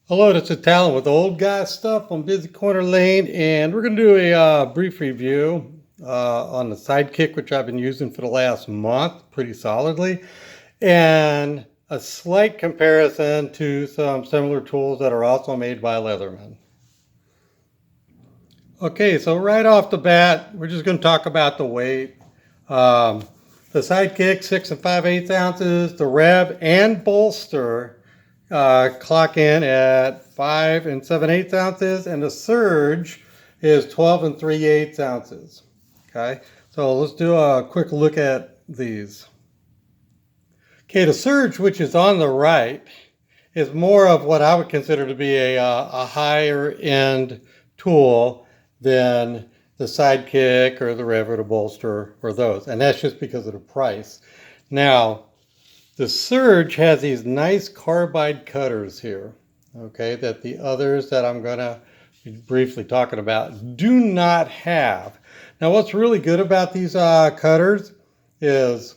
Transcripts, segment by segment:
Hello, this is Talon with Old Guy Stuff on Busy Corner Lane, and we're going to do a brief review on the Sidekick, which I've been using for the last month pretty solidly, and a slight comparison to some similar tools that are also made by Leatherman. Okay, so right off the bat, we're just going to talk about the weight. The Sidekick, 6 5/8 ounces, the Rev and Bolster clock in at 5 7/8 ounces, and the Surge is 12 3/8 ounces. Okay, so let's do a quick look at these. Okay, the Surge, which is on the right, is more of what I would consider to be a higher end tool than the Sidekick or the Rev or the Bolster or those, and that's just because of the price. Now, the Surge has these nice carbide cutters here, okay, that the others that I'm going to be briefly talking about do not have. Now, what's really good about these cutters is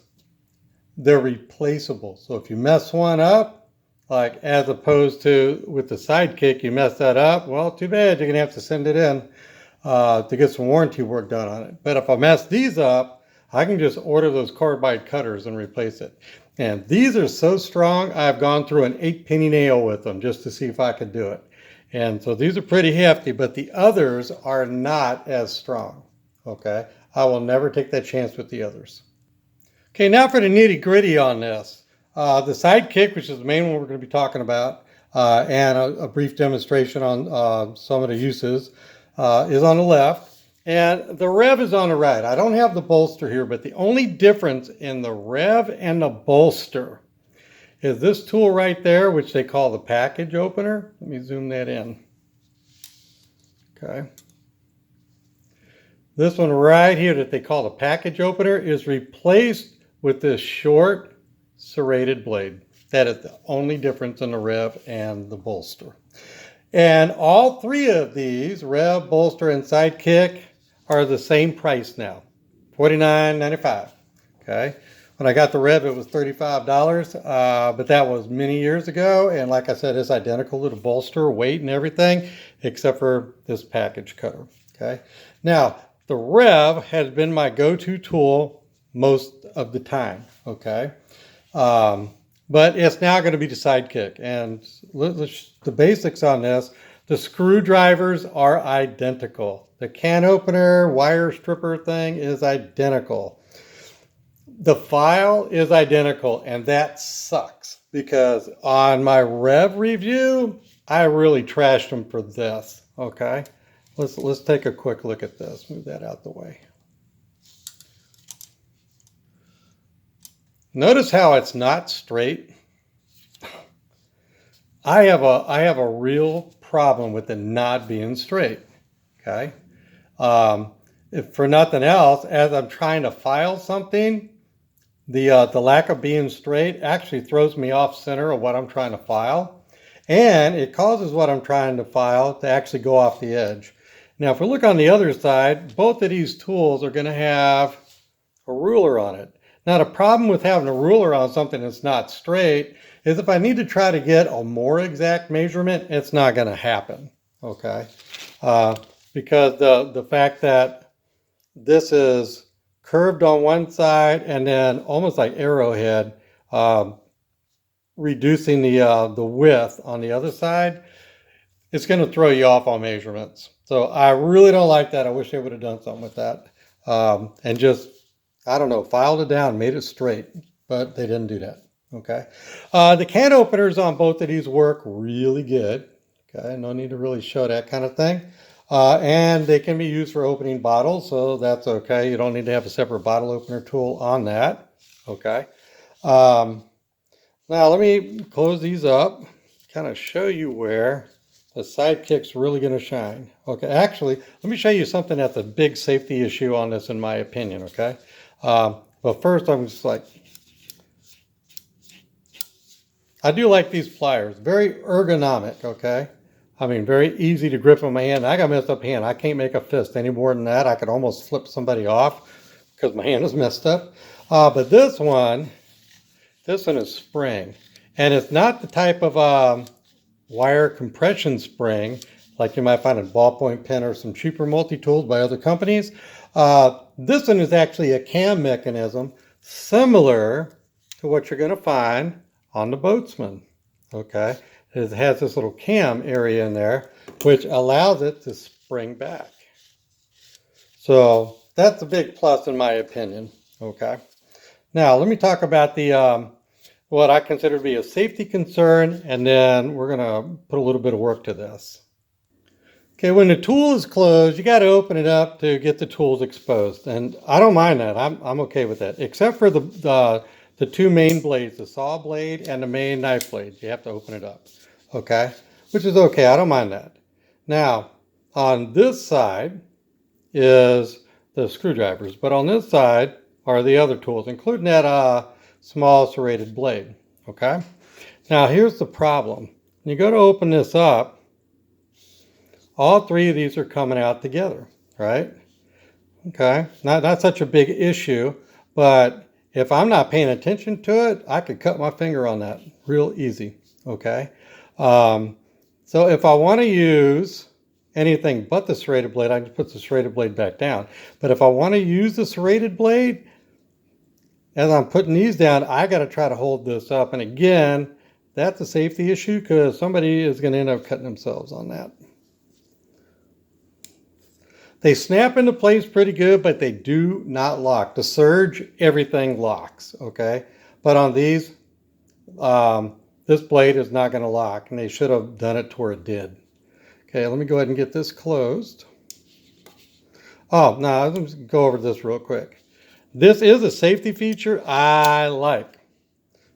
they're replaceable. So if you mess one up, like as opposed to with the Sidekick, you mess that up, well, too bad, you're going to have to send it in to get some warranty work done on it. But if I mess these up, I can just order those carbide cutters and replace it. And these are so strong, I've gone through an 8-penny nail with them just to see if I could do it. And so these are pretty hefty, but the others are not as strong. Okay, I will never take that chance with the others. Okay, now for the nitty gritty on this. The Sidekick, which is the main one we're going to be talking about, and a brief demonstration on some of the uses, is on the left. And the Rev is on the right. I don't have the Bolster here, but the only difference in the Rev and the Bolster is this tool right there, which they call the package opener. Let me zoom that in. Okay. This one right here that they call the package opener is replaced with this short serrated blade. That is the only difference in the Rev and the Bolster. And all three of these, Rev, Bolster, and Sidekick, are the same price now, $49.95. Okay, when I got the Rev, it was $35, but that was many years ago. And like I said, it's identical to the Bolster, weight and everything, except for this package cutter. Okay, now the Rev has been my go-to tool most of the time. Okay, but it's now going to be the Sidekick. And the basics on this, the screwdrivers are identical. The can opener, wire stripper thing is identical. The file is identical, and that sucks because on my Rev review, I really trashed them for this. Okay, let's take a quick look at this. Move that out the way. Notice how it's not straight. I have a real problem with the not being straight. Okay, if for nothing else, as I'm trying to file something, the lack of being straight actually throws me off center of what I'm trying to file, and it causes what I'm trying to file to actually go off the edge. Now, if we look on the other side, both of these tools are going to have a ruler on it. Now, the problem with having a ruler on something that's not straight is if I need to try to get a more exact measurement, it's not going to happen. Okay, because the fact that this is curved on one side and then almost like arrowhead, reducing the width on the other side, it's going to throw you off on measurements. So I really don't like that. I wish they would have done something with that, and just, I don't know, filed it down, made it straight, but they didn't do that. Okay, the can openers on both of these work really good. Okay, no need to really show that kind of thing. And they can be used for opening bottles, so that's okay. You don't need to have a separate bottle opener tool on that. Okay. Now let me close these up, kind of show you where the Sidekick's really going to shine. Okay, actually, let me show you something that's a big safety issue on this, in my opinion. Okay. But first, I'm just like, I do like these pliers. Very ergonomic, okay? I mean, very easy to grip in my hand. I got a messed up hand. I can't make a fist any more than that. I could almost flip somebody off because my hand is messed up. But this one is spring. And it's not the type of wire compression spring, like you might find in ballpoint pen or some cheaper multi-tools by other companies. This one is actually a cam mechanism similar to what you're going to find on the Boatsman. Okay, it has this little cam area in there, which allows it to spring back. So that's a big plus in my opinion. Okay, now let me talk about the what I consider to be a safety concern, and then we're going to put a little bit of work to this. Okay, when the tool is closed, you got to open it up to get the tools exposed, and I don't mind that. I'm okay with that, except for the two main blades, the saw blade and the main knife blade. You have to open it up, okay? Which is okay. I don't mind that. Now, on this side is the screwdrivers, but on this side are the other tools, including that small serrated blade, okay? Now, here's the problem. When you go to open this up, all three of these are coming out together, right? Okay, not such a big issue, but if I'm not paying attention to it, I could cut my finger on that real easy, okay? So if I want to use anything but the serrated blade, I just put the serrated blade back down. But if I want to use the serrated blade, as I'm putting these down, I got to try to hold this up. And again, that's a safety issue because somebody is going to end up cutting themselves on that. They snap into place pretty good, but they do not lock. The surge, everything locks, okay? But on these, this blade is not going to lock, and they should have done it to where it did. Okay, let me go ahead and get this closed. Oh, now let's go over this real quick. This is a safety feature I like.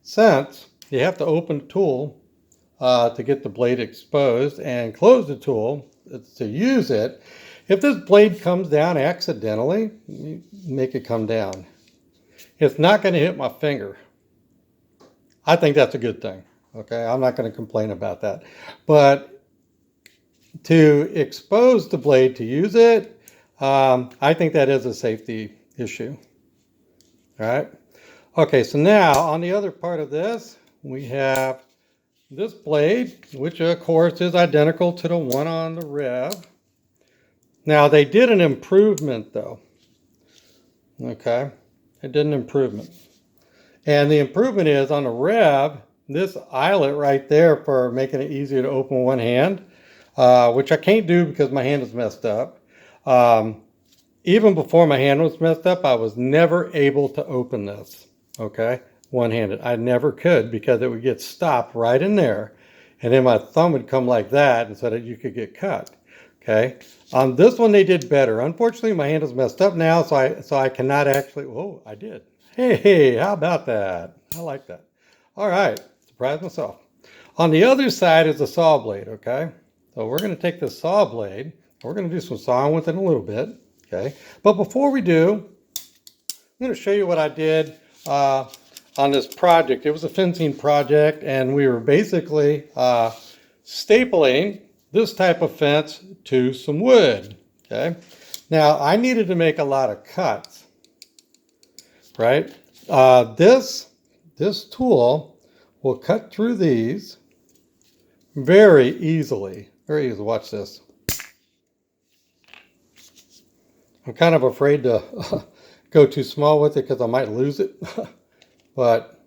Since you have to open the tool to get the blade exposed and close the tool to use it. If this blade comes down accidentally, you make it come down. It's not going to hit my finger. I think that's a good thing. Okay, I'm not going to complain about that. But to expose the blade to use it, I think that is a safety issue. All right. Okay, so now on the other part of this, we have this blade, which of course is identical to the one on the Rev. Now they did an improvement though. Okay, they did an improvement. And the improvement is on the Rev, this eyelet right there for making it easier to open one hand, which I can't do because my hand is messed up. Even before my hand was messed up, I was never able to open this, okay, one-handed. I never could because it would get stopped right in there. And then my thumb would come like that and so that you could get cut. Okay, on this one they did better. Unfortunately, my hand is messed up now, so I cannot actually. Oh, I did. Hey, how about that? I like that. All right, surprised myself. On the other side is the saw blade. Okay, so we're going to take this saw blade. We're going to do some sawing with it in a little bit. Okay, but before we do, I'm going to show you what I did on this project. It was a fencing project, and we were basically stapling this type of fence to some wood, okay? Now, I needed to make a lot of cuts, right? This tool will cut through these very easily. Very easy. Watch this. I'm kind of afraid to go too small with it because I might lose it, but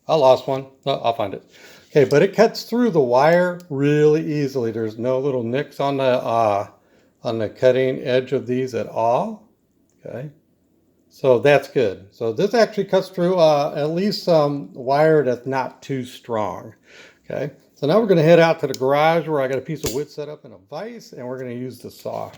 I lost one. No, I'll find it. Okay, but it cuts through the wire really easily. There's no little nicks on the cutting edge of these at all. Okay, so that's good. So this actually cuts through at least some wire that's not too strong. Okay, so now we're going to head out to the garage where I got a piece of wood set up in a vise, and we're going to use the saw.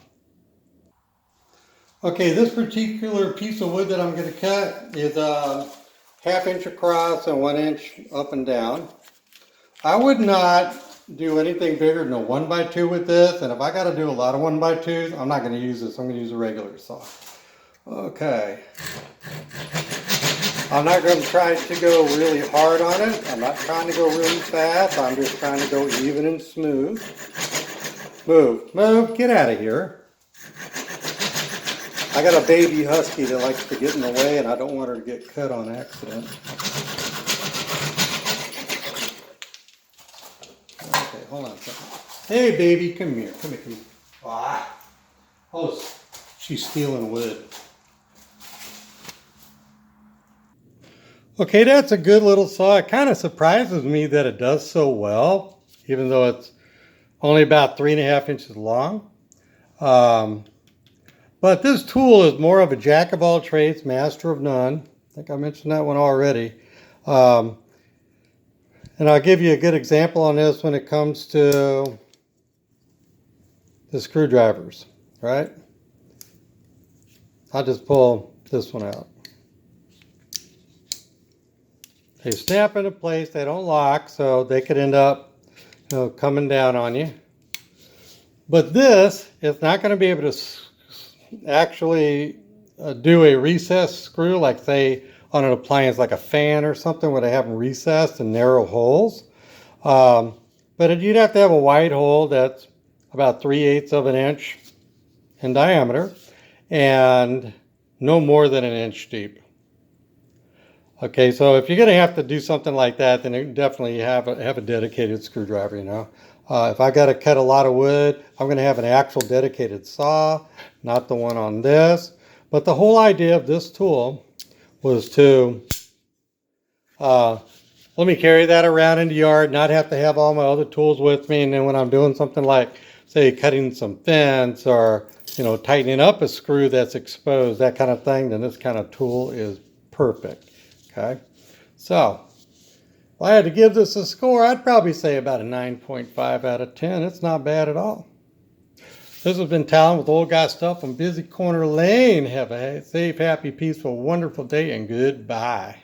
Okay, this particular piece of wood that I'm going to cut is 1/2 inch across and 1 inch up and down. I would not do anything bigger than a 1x2 with this, and if I got to do a lot of 1x2s, I'm not going to use this. I'm going to use a regular saw. Okay. I'm not going to try to go really hard on it. I'm not trying to go really fast. I'm just trying to go even and smooth. Move, get out of here. I got a baby husky that likes to get in the way, and I don't want her to get cut on accident. hold on a second. Hey, baby, come here. Come here, come here. Ah. Oh, she's stealing wood. Okay, that's a good little saw. It kind of surprises me that it does so well, even though it's only about 3.5 inches long. But this tool is more of a jack of all trades, master of none. I think I mentioned that one already. And I'll give you a good example on this when it comes to the screwdrivers, right? I'll just pull this one out. They snap into place, they don't lock, so they could end up, coming down on you. But this is not going to be able to actually do a recessed screw, like say on an appliance like a fan or something where they have them recessed and narrow holes. But you'd have to have a wide hole that's about 3/8 of an inch in diameter and no more than an inch deep. Okay, so if you're going to have to do something like that, then you definitely have a dedicated screwdriver, If I got to cut a lot of wood, I'm going to have an actual dedicated saw, not the one on this. But the whole idea of this tool was to let me carry that around in the yard, not have to have all my other tools with me. And then when I'm doing something like, say, cutting some fence or, tightening up a screw that's exposed, that kind of thing, then this kind of tool is perfect. Okay, so if I had to give this a score, I'd probably say about a 9.5 out of 10. It's not bad at all. This has been Talon with Old Guy Stuff on Busy Corner Lane. Have a safe, happy, peaceful, wonderful day, and goodbye.